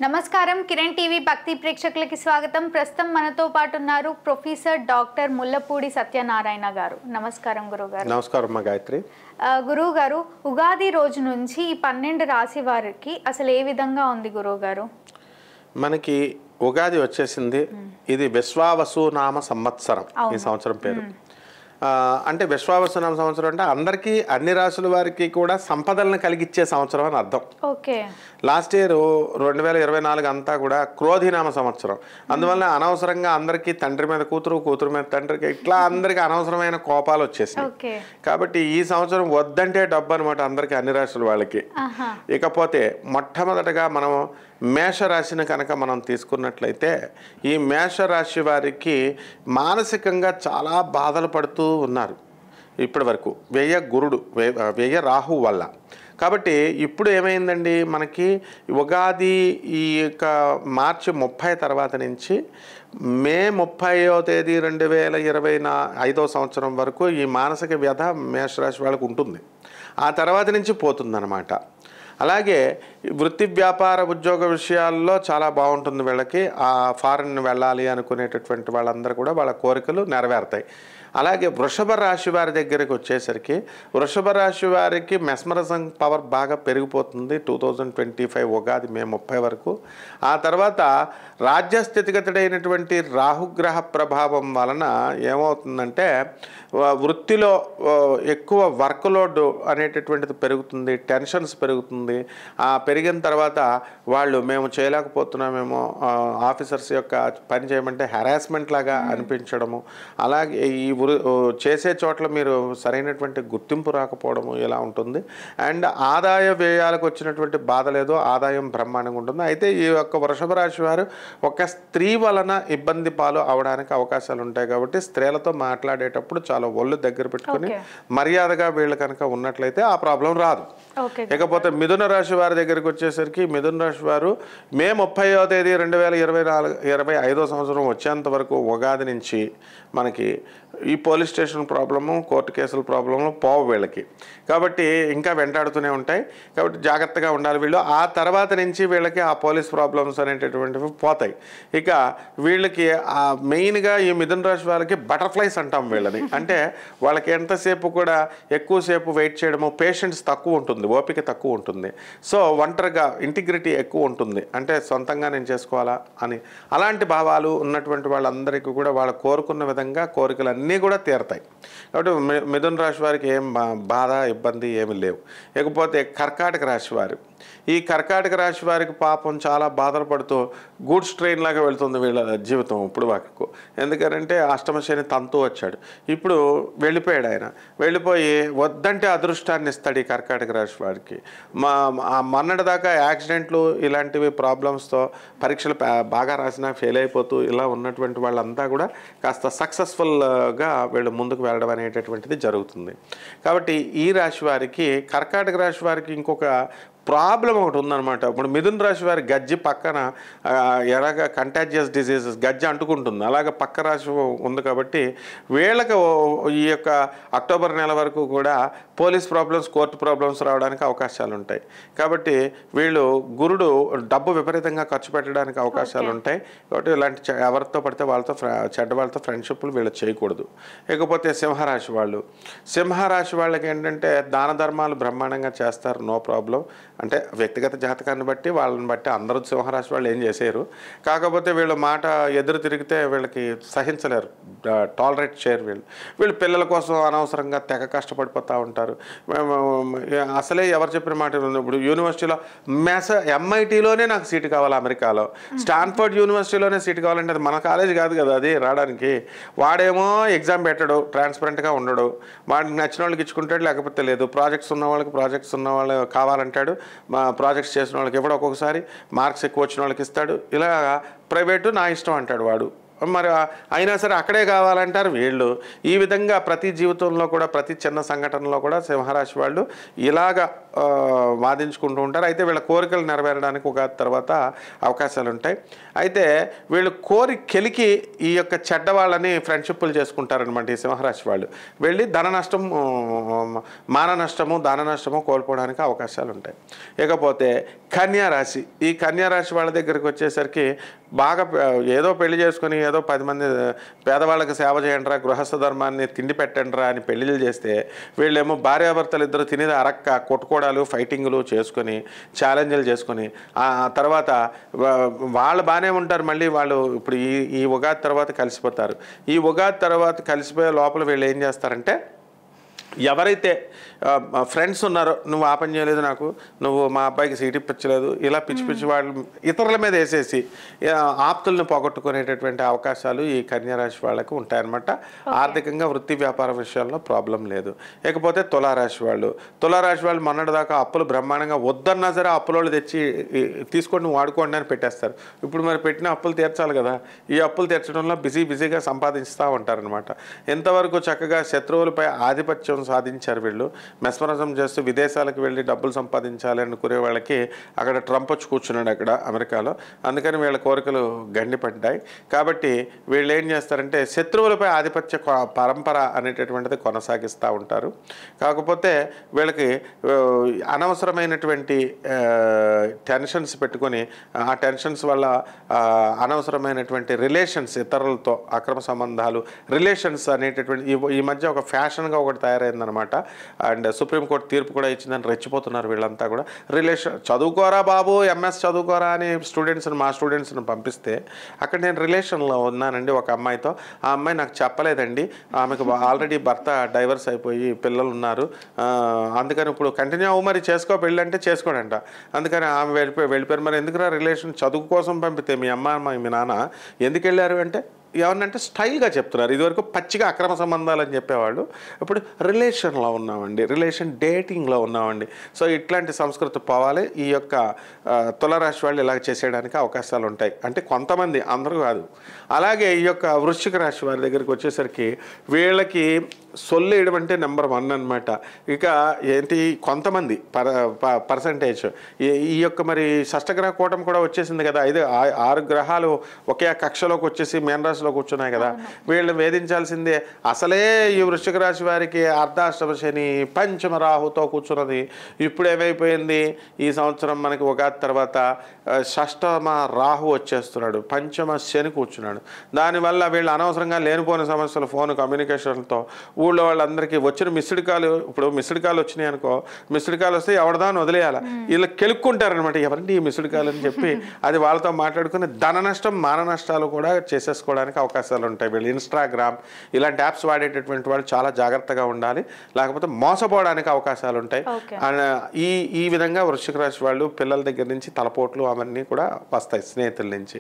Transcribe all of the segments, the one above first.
నమస్కారం కిరణ్ టీవీ భక్తి ప్రేక్షకులకి స్వాగతం. ప్రస్తుతం మనతో పాటు ఉన్నారు ప్రొఫెసర్ డాక్టర్ ముల్లపూడి సత్యనారాయణ గారు. నమస్కారం గురుగారు. నమస్కారం గాయత్రి. గురుగారు, ఉగాది రోజు నుంచి ఈ 12 రాశి వారికి అసలు ఏ విధంగా ఉంది గురుగారు? మనకి ఉగాది వచ్చేసింది. ఇది విశ్వావసు నామ సంవత్సరం. ఈ సంవత్సరం పేరు అంటే విశ్వావసునామ సంవత్సరం అంటే అందరికీ అన్ని రాసుల వారికి కూడా సంపదలను కలిగించే సంవత్సరం అని అర్థం. ఓకే. లాస్ట్ ఇయర్ 2024 అంతా కూడా క్రోధినామ సంవత్సరం. అందువల్ల అనవసరంగా అందరికీ తండ్రి మీద కూతురు, కూతురు మీద తండ్రికి ఇట్లా అందరికీ అనవసరమైన కోపాలు వచ్చేసాయి. కాబట్టి ఈ సంవత్సరం వద్దంటే డబ్బు అనమాట అందరికీ, అన్ని రాశుల వాళ్ళకి. ఇకపోతే మొట్టమొదటగా మనం మేషరాశిని కనుక మనం తీసుకున్నట్లయితే ఈ మేషరాశి వారికి మానసికంగా చాలా బాధలు పడుతూ ఉన్నారు ఇప్పటి వరకు, వ్యయ రాహు వల్ల. కాబట్టి ఇప్పుడు ఏమైందండి, మనకి ఉగాది ఈ యొక్క మార్చి 30 తర్వాత నుంచి మే 30వ తేదీ 2025 సంవత్సరం వరకు ఈ మానసిక వ్యధ మేషరాశి వాళ్ళకు ఉంటుంది. ఆ తర్వాత నుంచి పోతుందన్నమాట. అలాగే వృత్తి వ్యాపార ఉద్యోగ విషయాల్లో చాలా బాగుంటుంది వీళ్ళకి. ఆ ఫారెన్ వెళ్ళాలి అనుకునేటటువంటి వాళ్ళందరూ కూడా వాళ్ళ కోరికలు నెరవేరుతాయి. అలాగే వృషభ రాశి వారి దగ్గరికి వచ్చేసరికి వృషభ రాశి వారికి మెస్మరిజం పవర్ బాగా పెరిగిపోతుంది 2025 ఉగాది మే 30 వరకు. ఆ తర్వాత రాజ్యస్థితిగతుడైనటువంటి రాహుగ్రహ ప్రభావం వలన ఏమవుతుందంటే వృత్తిలో ఎక్కువ వర్క్ లోడ్ అనేటటువంటిది పెరుగుతుంది, టెన్షన్స్ పెరుగుతుంది. పెరిగిన తర్వాత వాళ్ళు మేము చేయలేకపోతున్నామేమో, ఆఫీసర్స్ యొక్క పని చేయమంటే హెరాస్మెంట్ లాగా అనిపించడము, అలాగే ఈ చేసే చోట్ల మీరు సరైనటువంటి గుర్తింపు రాకపోవడము ఇలా ఉంటుంది. అండ్ ఆదాయ వ్యయాలకు వచ్చినటువంటి బాధ లేదు, ఆదాయం బ్రహ్మాండంగా ఉంటుంది. అయితే ఈ యొక్క వృషభ రాశి వారు ఒక స్త్రీ వలన ఇబ్బంది పాలు అవడానికి అవకాశాలు ఉంటాయి. కాబట్టి స్త్రీలతో మాట్లాడేటప్పుడు చాలా ఒళ్ళు దగ్గర పెట్టుకుని మర్యాదగా వీళ్ళు కనుక ఉన్నట్లయితే ఆ ప్రాబ్లం రాదు. ఇకపోతే మిథున రాశి వారి దగ్గరికి వచ్చేసరికి మిథున రాశి వారు మే 30వ తేదీ 2025 సంవత్సరం వచ్చేంత వరకు ఉగాది నుంచి మనకి ఈ పోలీస్ స్టేషన్ ప్రాబ్లము, కోర్టు కేసుల ప్రాబ్లము పోవు వీళ్ళకి. కాబట్టి ఇంకా వెంటాడుతూనే ఉంటాయి. కాబట్టి జాగ్రత్తగా ఉండాలి వీళ్ళు. ఆ తర్వాత నుంచి వీళ్ళకి ఆ పోలీస్ ప్రాబ్లమ్స్ అనేటటువంటివి పోతాయి. ఇక వీళ్ళకి మెయిన్గా ఈ మిథున రాశి వాళ్ళకి బటర్ఫ్లైస్ అంటాం వీళ్ళని. అంటే వాళ్ళకి ఎంతసేపు కూడా ఎక్కువసేపు వెయిట్ చేయడము, పేషెన్స్ తక్కువ ఉంటుంది, ఓపిక తక్కువ ఉంటుంది. సో ఒంటరిగా ఇంటిగ్రిటీ ఎక్కువ ఉంటుంది, అంటే సొంతంగా నేను చేసుకోవాలా అని అలాంటి భావాలు ఉన్నటువంటి వాళ్ళందరికీ కూడా వాళ్ళు కోరుకున్న విధంగా కోరికలన్నీ కూడా తీరతాయి. కాబట్టి మిథున రాశి వారికి ఏం బాధ ఇబ్బంది ఏమి లేవు. ఇకపోతే కర్కాటక రాశి వారు, ఈ కర్కాటక రాశి వారికి పాపం చాలా బాధలు పడుతూ గూడ్స్ ట్రైన్ లాగా వెళ్తుంది వీళ్ళ జీవితం ఇప్పుడు వరకు. ఎందుకంటే అష్టమ శని తంతు వచ్చాడు, ఇప్పుడు వెళ్ళిపోయాడు ఆయన. వెళ్ళిపోయి వద్దంటే అదృష్టాన్ని ఇస్తాడు ఈ కర్కాటక రాశి వారికి. మొన్నటి దాకా యాక్సిడెంట్లు ఇలాంటివి ప్రాబ్లమ్స్తో పరీక్షలు బాగా రాసినా ఫెయిల్ అయిపోతూ ఇలా ఉన్నటువంటి వాళ్ళంతా కూడా కాస్త సక్సెస్ఫుల్గా వీళ్ళు ముందుకు వెళ్ళడం అనేటటువంటిది జరుగుతుంది. కాబట్టి ఈ రాశి వారికి, కర్కాటక రాశి వారికి ఇంకొక ప్రాబ్లం ఒకటి ఉందన్నమాట. ఇప్పుడు మిథున రాశి వారి గజ్జి పక్కన ఎలాగ కంటాజియస్ డిసీజెస్ గజ్జి అంటుకుంటుంది, అలాగే పక్క రాశి ఉంది. కాబట్టి వీళ్ళకి ఈ యొక్క అక్టోబర్ నెల వరకు కూడా పోలీస్ ప్రాబ్లమ్స్, కోర్టు ప్రాబ్లమ్స్ రావడానికి అవకాశాలు ఉంటాయి. కాబట్టి వీళ్ళు గురుడు డబ్బు విపరీతంగా ఖర్చు పెట్టడానికి అవకాశాలు ఉంటాయి. కాబట్టి ఇలాంటి ఎవరితో పడితే వాళ్ళతో చెడ్డ వాళ్ళతో ఫ్రెండ్షిప్లు వీళ్ళు చేయకూడదు. ఇకపోతే సింహరాశి వాళ్ళు, సింహరాశి వాళ్ళకి ఏంటంటే దాన ధర్మాలు బ్రహ్మాండంగా చేస్తారు, నో ప్రాబ్లం. అంటే వ్యక్తిగత జాతకాన్ని బట్టి వాళ్ళని బట్టి అందరూ సింహరాశి వాళ్ళు ఏం చేసేరు. కాకపోతే వీళ్ళ మాట ఎదురు తిరిగితే వీళ్ళకి సహించలేరు, టాలరేట్ చేయరు. వీళ్ళు పిల్లల కోసం అనవసరంగా తెగ కష్టపడిపోతూ ఉంటారు. అసలే ఎవరు చెప్పిన మాట, ఇప్పుడు యూనివర్సిటీలో MITలోనే నాకు సీటు కావాలి, అమెరికాలో స్టాన్ఫర్డ్ యూనివర్సిటీలోనే సీటు కావాలంటే అది మన కాలేజ్ కాదు కదా అది రావడానికి. వాడేమో ఎగ్జామ్ పెట్టడు, ట్రాన్స్పరెంట్గా ఉండడు, వాడికి నచ్చిన వాళ్ళకి ఇచ్చుకుంటాడు, లేకపోతే లేదు. ప్రాజెక్ట్స్ ఉన్న వాళ్ళకి ప్రాజెక్ట్స్ ఉన్న వాళ్ళు కావాలంటాడు, ప్రాజెక్ట్స్ చేసిన వాళ్ళకి ఇవ్వడం, ఒక్కొక్కసారి మార్క్స్ ఎక్కువ వచ్చిన వాళ్ళకి ఇస్తాడు. ఇలా ప్రైవేటు నా ఇష్టం అంటాడు వాడు. మరి అయినా సరే అక్కడే కావాలంటారు వీళ్ళు. ఈ విధంగా ప్రతి జీవితంలో కూడా ప్రతి చిన్న సంఘటనలో కూడా సింహరాశి వాళ్ళు ఇలాగ వాదించుకుంటూ ఉంటారు. అయితే వీళ్ళ కోరికలు నెరవేరడానికి ఒక తర్వాత అవకాశాలు ఉంటాయి. అయితే వీళ్ళు కెలికి ఈ యొక్క చెడ్డ వాళ్ళని ఫ్రెండ్షిప్లు చేసుకుంటారనమాట ఈ సింహరాశి వాళ్ళు. వెళ్ళి ధన నష్టం, మాన నష్టము, దాన నష్టము కోల్పోవడానికి అవకాశాలు ఉంటాయి. ఇకపోతే కన్యారాశి, ఈ కన్యారాశి వాళ్ళ దగ్గరికి వచ్చేసరికి బాగా ఏదో పెళ్లి చేసుకుని ఏదో 10 మంది పేదవాళ్ళకి సేవ చేయండిరా, గృహస్థ ధర్మాన్ని తిండి పెట్టండిరా అని పెళ్లిళ్ళు చేస్తే వీళ్ళేమో భార్యాభర్తలు ఇద్దరు తినేది అరక్క కొట్టుకోవడాలు, ఫైటింగ్లు చేసుకొని ఛాలెంజ్లు చేసుకొని ఆ తర్వాత వాళ్ళు బాగానే ఉంటారు. మళ్ళీ వాళ్ళు ఇప్పుడు ఈ ఉగాది తర్వాత కలిసిపోతారు. ఈ ఉగాది తర్వాత కలిసిపోయే లోపల వీళ్ళు ఏం చేస్తారంటే, ఎవరైతే ఫ్రెండ్స్ ఉన్నారో నువ్వు ఆ పని చేయలేదు, నాకు నువ్వు మా అబ్బాయికి సీట్ ఇప్పించలేదు, ఇలా పిచ్చి పిచ్చి వాళ్ళు ఇతరుల మీద వేసేసి ఆప్తులను పోగొట్టుకునేటటువంటి అవకాశాలు ఈ కన్యారాశి వాళ్ళకు ఉంటాయన్నమాట. ఆర్థికంగా వృత్తి వ్యాపార విషయాల్లో ప్రాబ్లం లేదు. ఇకపోతే తులారాశి వాళ్ళు మొన్నటిదాకా అప్పులు బ్రహ్మాండంగా వద్దన్నా సరే అప్పులోళ్ళు తెచ్చి తీసుకొని వాడుకోండి అని పెట్టేస్తారు. ఇప్పుడు మరి పెట్టిన అప్పులు తీర్చాలి కదా, ఈ అప్పులు తీర్చడంలో బిజీగా సంపాదిస్తూ ఉంటారనమాట. ఎంతవరకు చక్కగా శత్రువులపై ఆధిపత్యం సాధించారు వీళ్ళు. మెస్మరిజం చేస్తూ విదేశాలకు వెళ్ళి డబ్బులు సంపాదించాలి అనుకునే వాళ్ళకి అక్కడ ట్రంప్ వచ్చి కూర్చున్నాడు అక్కడ అమెరికాలో. అందుకని వీళ్ళ కోరికలు గండిపడ్డాయి. కాబట్టి వీళ్ళు ఏం చేస్తారంటే శత్రువులపై ఆధిపత్య పరంపర అనేటటువంటిది కొనసాగిస్తూ ఉంటారు. కాకపోతే వీళ్ళకి అనవసరమైనటువంటి టెన్షన్స్ పెట్టుకొని ఆ టెన్షన్స్ వల్ల అనవసరమైనటువంటి రిలేషన్స్, ఇతరులతో అక్రమ సంబంధాలు, రిలేషన్స్ అనేటటువంటి ఈ మధ్య ఒక ఫ్యాషన్గా ఒకటి తయారైందనమాట. అండ్ సుప్రీంకోర్టు తీర్పు కూడా ఇచ్చిందని రెచ్చిపోతున్నారు వీళ్ళంతా కూడా. చదువుకోరా బాబు, ఎంఎస్ చదువుకోరా అని మా స్టూడెంట్స్ని పంపిస్తే అక్కడ నేను రిలేషన్లో ఉన్నానండి ఒక అమ్మాయితో. ఆ అమ్మాయి నాకు చెప్పలేదండి, ఆమెకు ఆల్రెడీ భర్త డైవర్స్ అయిపోయి పిల్లలు ఉన్నారు, అందుకని ఇప్పుడు కంటిన్యూ అవ్వు, మరి చేసుకో పెళ్ళి అంటే చేసుకోడంట. అందుకని ఆమె వెళ్ళిపోయారు. మరి ఎందుకురా రిలేషన్, చదువు కోసం పంపితే మీ అమ్మ మీ నాన్న ఎందుకు వెళ్ళారు అంటే ఏమన్నంటే స్టైల్గా చెప్తున్నారు. ఇదివరకు పచ్చిగా అక్రమ సంబంధాలు అని చెప్పేవాళ్ళు, ఇప్పుడు రిలేషన్లో ఉన్నామండి, డేటింగ్లో ఉన్నామండి. సో ఇట్లాంటి సంస్కృతి పోవాలి. ఈ యొక్క తులారాశి వాళ్ళు ఇలాగ చేసేయడానికి అవకాశాలు ఉంటాయి. అంటే కొంతమంది, అందరూ కాదు. అలాగే ఈ యొక్క వృశ్చిక రాశి వారి దగ్గరికి వచ్చేసరికి వీళ్ళకి సొల్లేయడం అంటే నెంబర్ 1 అనమాట. ఇక ఏంటి కొంతమంది పర్సంటేజ్ ఈ యొక్క మరి షష్టగ్రహ కూటమి కూడా వచ్చేసింది కదా, 6 గ్రహాలు ఒకే కక్షలోకి వచ్చేసి మీనరాశిలో కూర్చున్నాయి కదా. వీళ్ళు వేధించాల్సిందే. అసలే ఈ వృశ్చిక రాశి వారికి అర్ధాష్టమ శని, పంచమ రాహుతో కూర్చున్నది. ఇప్పుడు ఏమైపోయింది, ఈ సంవత్సరం మనకి ఉగాది తర్వాత షష్టమ రాహు వచ్చేస్తున్నాడు, పంచమ శని కూర్చున్నాడు. దానివల్ల వీళ్ళు అనవసరంగా లేనిపోయిన సమస్యలు, ఫోన్ కమ్యూనికేషన్తో ఊళ్ళో వాళ్ళందరికీ వచ్చిన మిస్డ్ కాల్, ఇప్పుడు మిస్డ్ కాల్ వచ్చినాయి అనుకో, మిస్డ్ కాల్ వస్తే ఎవడదాన్ని వదిలేయాలి, వీళ్ళు కెలుక్కుంటారనమాట, ఎవరండి ఈ మిస్డ్ కాల్ అని చెప్పి అది వాళ్ళతో మాట్లాడుకుని ధన నష్టం, మాన నష్టాలు కూడా చేసేసుకోవడానికి అవకాశాలు ఉంటాయి. వీళ్ళు ఇన్స్టాగ్రామ్ ఇలాంటి యాప్స్ వాడేటటువంటి వాళ్ళు చాలా జాగ్రత్తగా ఉండాలి, లేకపోతే మోసపోవడానికి అవకాశాలు ఉంటాయి. ఈ విధంగా వృశ్చిక రాశి వాళ్ళు పిల్లల దగ్గర నుంచి తలపోట్లు అవన్నీ కూడా వస్తాయి స్నేహితుల నుంచి.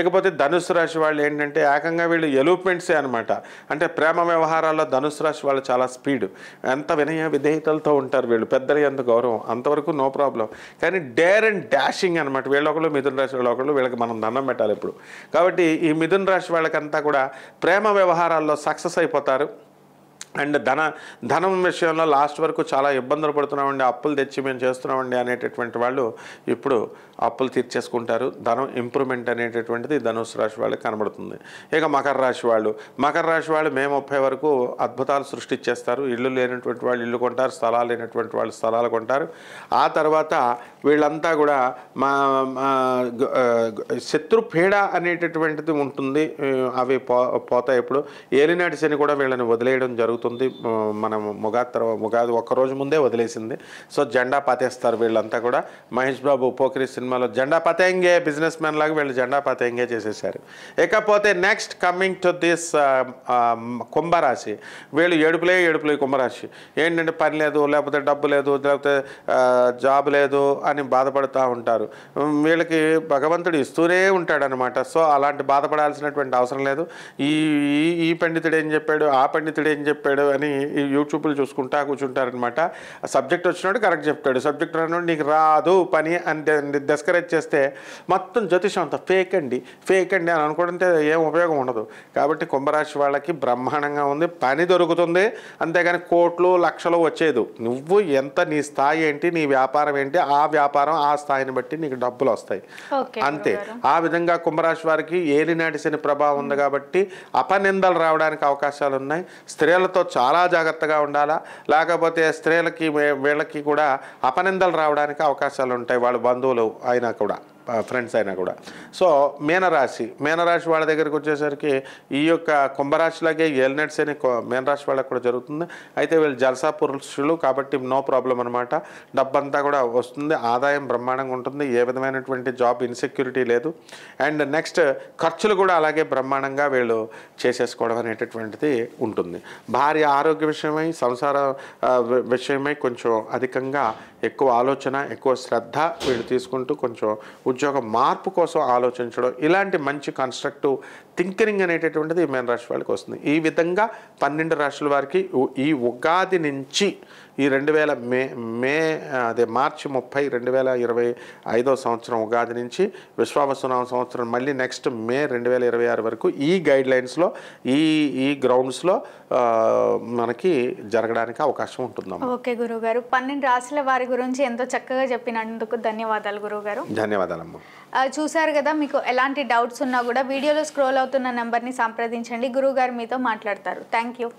ఇకపోతే ధనుసు రాశి వాళ్ళు ఏంటంటే ఏకంగా వీళ్ళు ఎలూప్మెంట్సే అనమాట. అంటే ప్రేమ వ్యవహారాల్లో ధనుసు రాశి వాళ్ళు చాలా స్పీడ్, ఎంత వినయ విధేయతలతో ఉంటారు వీళ్ళు, పెద్దలు ఎంత గౌరవం, అంతవరకు నో ప్రాబ్లం. కానీ డేర్ అండ్ డాషింగ్ అనమాట. వీళ్ళొకళ్ళు మిథున రాశి వాళ్ళొకళ్ళు, వీళ్ళకి మనం దండం పెట్టాలి ఇప్పుడు. కాబట్టి ఈ మిథున రాశి వాళ్ళకంతా కూడా ప్రేమ వ్యవహారాల్లో సక్సెస్ అయిపోతారు. అండ్ ధనం విషయంలో లాస్ట్ వరకు చాలా ఇబ్బందులు పడుతున్నామండి, అప్పులు తెచ్చి మేము చేస్తున్నామండి అనేటటువంటి వాళ్ళు ఇప్పుడు అప్పులు తీర్చేసుకుంటారు. ధనం ఇంప్రూవ్మెంట్ అనేటటువంటిది ధనుసు రాశి వాళ్ళకి కనబడుతుంది. ఇక మకర రాశి వాళ్ళు మే 30 వరకు అద్భుతాలు సృష్టించేస్తారు. ఇల్లు లేనటువంటి వాళ్ళు ఇల్లు కొంటారు, స్థలాలు లేనటువంటి వాళ్ళు స్థలాలు కొంటారు. ఆ తర్వాత వీళ్ళంతా కూడా శత్రుపీడ అనేటటువంటిది ఉంటుంది, అవి పోతాయి. ఇప్పుడు ఏలినాటి శని కూడా వీళ్ళని వదిలేయడం జరుగుతుంది. మనం ఉగాది ఒక్కరోజు ముందే వదిలేసింది. సో జెండా పాతేస్తారు వీళ్ళంతా కూడా. మహేష్ బాబు పోకిరి సినిమాలో జెండా పాతేంగే, బిజినెస్ మ్యాన్ లాగా వీళ్ళు జెండా పాతేంగే చేసేసారు. ఇకపోతే నెక్స్ట్ కమింగ్ టు దిస్ కుంభరాశి. వీళ్ళు ఏడుపులే కుంభరాశి. ఏంటంటే పని లేదు, లేకపోతే డబ్బు లేదు, లేకపోతే జాబ్ లేదు అని బాధపడుతూ ఉంటారు. వీళ్ళకి భగవంతుడు ఇస్తూనే ఉంటాడనమాట. సో అలాంటి బాధపడాల్సినటువంటి అవసరం లేదు. ఈ పండితుడు ఏం చెప్పాడు, ఆ పండితుడు ఏం చెప్పాడు, చెప్పాడు అని ఈ యూట్యూబ్లు చూసుకుంటా కూర్చుంటారనమాట. సబ్జెక్ట్ వచ్చినోడు కరెక్ట్ చెప్తాడు, సబ్జెక్ట్ రానోడు నీకు రాదు పని అని డిస్కరేజ్ చేస్తే మొత్తం జ్యోతిషం అంతా ఫేక్ అండి అని అనుకుంటే ఏం ఉపయోగం ఉండదు. కాబట్టి కుంభరాశి వాళ్ళకి బ్రహ్మాండంగా ఉంది, పని దొరుకుతుంది, అంతేగాని కోట్లు లక్షలు వచ్చేది. నువ్వు ఎంత, నీ స్థాయి ఏంటి, నీ వ్యాపారం ఏంటి, ఆ వ్యాపారం ఆ స్థాయిని బట్టి నీకు డబ్బులు వస్తాయి అంతే. ఆ విధంగా కుంభరాశి వారికి ఏలినాటి శని ప్రభావం ఉంది కాబట్టి అపనిందలు రావడానికి అవకాశాలు ఉన్నాయి. స్త్రీలతో చాలా జాగ్రత్తగా ఉండాలా, లేకపోతే స్త్రీలకి వీళ్ళకి కూడా అపనిందలు రావడానికి అవకాశాలు ఉంటాయి, వాళ్ళ బంధువులు అయినా కూడా, ఫ్రెండ్స్ అయినా కూడా. సో మీనరాశి వాళ్ళ దగ్గరికి వచ్చేసరికి ఈ యొక్క కుంభరాశిలాగే ఏలినట్స్ అని మీనరాశి వాళ్ళకి కూడా జరుగుతుంది. అయితే వీళ్ళు జలసా పురుషులు కాబట్టి నో ప్రాబ్లం అనమాట. డబ్బంతా కూడా వస్తుంది, ఆదాయం బ్రహ్మాండంగా ఉంటుంది, ఏ విధమైనటువంటి జాబ్ ఇన్సెక్యూరిటీ లేదు. అండ్ నెక్స్ట్ ఖర్చులు కూడా అలాగే బ్రహ్మాండంగా వీళ్ళు చేసేసుకోవడం అనేటటువంటిది ఉంటుంది. భార్య ఆరోగ్య విషయమై, సంసార విషయమై కొంచెం అధికంగా ఎక్కువ ఆలోచన, ఎక్కువ శ్రద్ధ వీళ్ళు తీసుకుంటూ కొంచెం ఉద్యోగ మార్పు కోసం ఆలోచించడం, ఇలాంటి మంచి కన్స్ట్రక్టివ్ థింకింగ్ అనేటటువంటిది మీనరాశి వాళ్ళకి వస్తుంది. ఈ విధంగా 12 రాశుల వారికి ఈ ఉగాది నుంచి ఈ మార్చి 30, 2025 సంవత్సరం ఉగాది నుంచి విశ్వావసునామ సంవత్సరం మళ్ళీ నెక్స్ట్ మే 2026 వరకు ఈ గైడ్లైన్స్లో ఈ గ్రౌండ్స్లో మనకి జరగడానికి అవకాశం ఉంటుందమ్మా. ఓకే గురువుగారు, 12 రాశుల వారి గురించి ఎంతో చక్కగా చెప్పినందుకు ధన్యవాదాలు గురువుగారు. ధన్యవాదాలమ్మా. చూసారు కదా, మీకు ఎలాంటి డౌట్స్ ఉన్నా కూడా వీడియోలో స్క్రోల్ అవుతున్న నెంబర్ని సంప్రదించండి, గురువుగారు మీతో మాట్లాడతారు. Thank you.